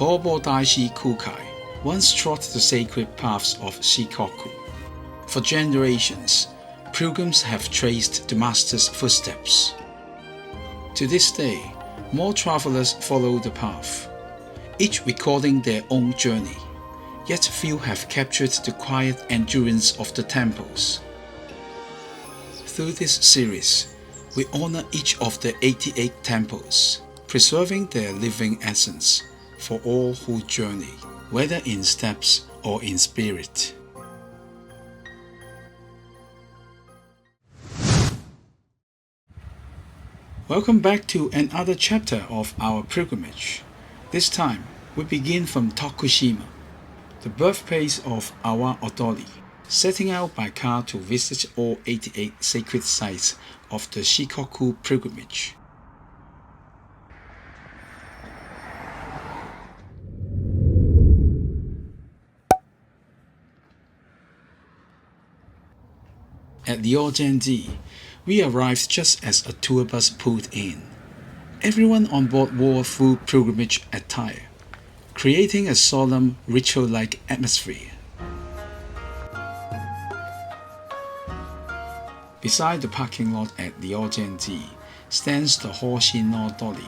Kōbō Daishi Kukai once trod the sacred paths of Shikoku. For generations, pilgrims have traced the master's footsteps. To this day, more travelers follow the path, each recording their own journey, yet few have captured the quiet endurance of the temples. Through this series, we honor each of the 88 temples, preserving their living essence for all who journey, whether in steps or in spirit. Welcome back to another chapter of our pilgrimage. This time, we begin from Tokushima, the birthplace of Awa Odori, setting out by car to visit all 88 sacred sites of the Shikoku Pilgrimage. At Ryozen-ji, we arrived just as a tour bus pulled in. Everyone on board wore full pilgrimage attire, creating a solemn, ritual-like atmosphere. Beside the parking lot at Ryōzen-ji stands the Hoshi-no-Dori.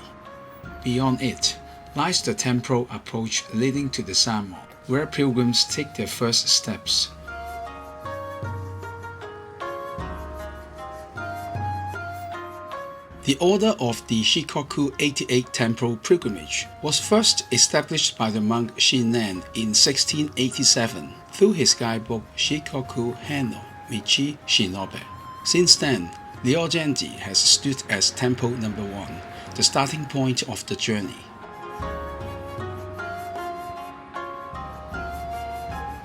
Beyond it lies the temporal approach leading to the Samo, where pilgrims take their first steps. The order of the Shikoku 88 Temple Pilgrimage was first established by the monk Shinen in 1687 through his guidebook Shikoku Henno Michi Shinobe. Since then, Ryozen-ji has stood as temple number 1, the starting point of the journey.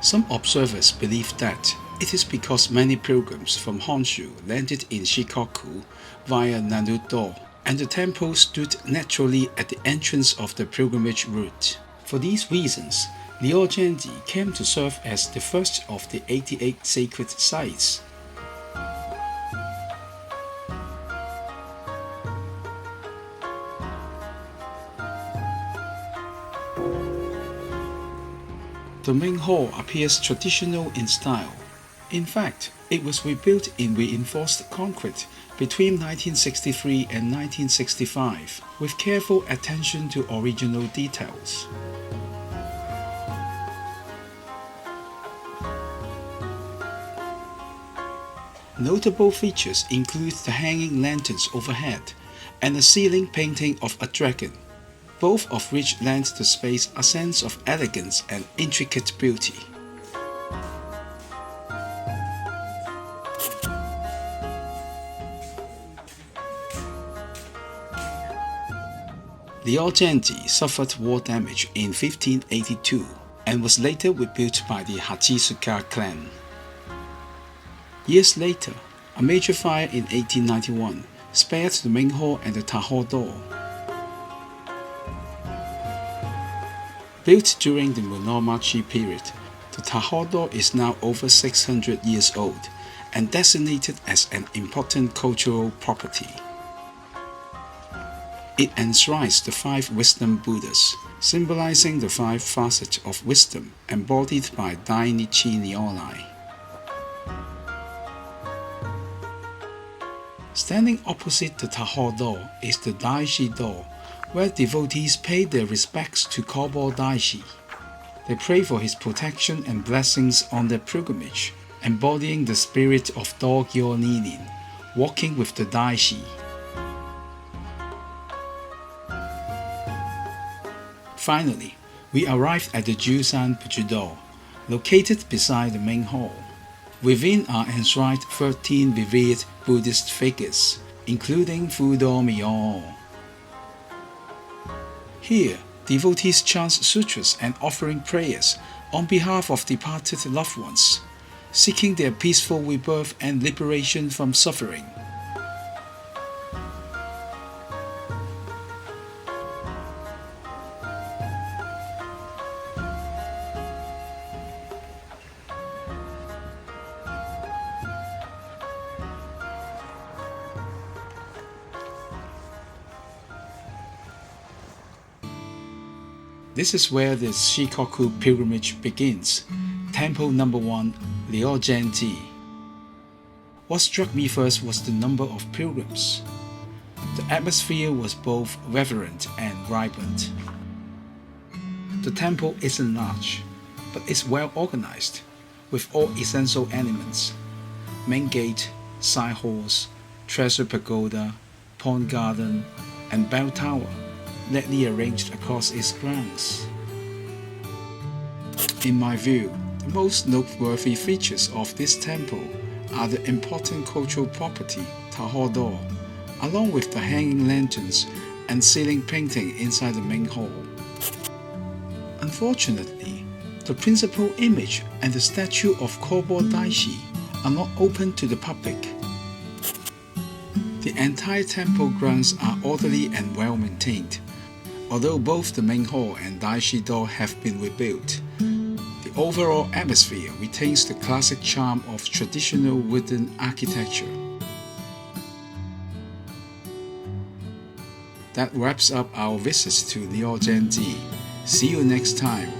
Some observers believe that it is because many pilgrims from Honshu landed in Shikoku via Naruto, and the temple stood naturally at the entrance of the pilgrimage route. For these reasons, Ryozen-ji came to serve as the first of the 88 sacred sites. The main hall appears traditional in style. In fact, it was rebuilt in reinforced concrete between 1963 and 1965 with careful attention to original details. Notable features include the hanging lanterns overhead and a ceiling painting of a dragon, both of which lend the space a sense of elegance and intricate beauty. Ryozen-ji suffered war damage in 1582 and was later rebuilt by the Hachisuka clan. Years later, a major fire in 1891 spared the main hall and the Tahōtō. Built during the Muromachi period, the Tahōtō is now over 600 years old and designated as an important cultural property. It enshrines the 5 wisdom Buddhas, symbolizing the 5 facets of wisdom embodied by Dainichi Nyorai. Standing opposite the Tahōtō is the Daishi-do, where devotees pay their respects to Kōbō Daishi. They pray for his protection and blessings on their pilgrimage, embodying the spirit of Do-gyo Ninin, walking with the Daishi. Finally, we arrived at the Jusan Pujudo, located beside the main hall. Within are enshrined 13 revered Buddhist figures, including Fudo Myo. Here, devotees chant sutras and offering prayers on behalf of departed loved ones, seeking their peaceful rebirth and liberation from suffering. This is where the Shikoku Pilgrimage begins. Temple number 1, Ryozen-ji. What struck me first was the number of pilgrims. The atmosphere was both reverent and vibrant. The temple isn't large, but it's well organized, with all essential elements: main gate, side halls, treasure pagoda, pond garden, and bell tower, neatly arranged across its grounds. In my view, the most noteworthy features of this temple are the important cultural property, Tahōtō, along with the hanging lanterns and ceiling painting inside the main hall. Unfortunately, the principal image and the statue of Kōbō Daishi are not open to the public. The entire temple grounds are orderly and well maintained. Although both the main hall and Daishi door have been rebuilt, the overall atmosphere retains the classic charm of traditional wooden architecture. That wraps up our visits to Ryozen-ji. See you next time.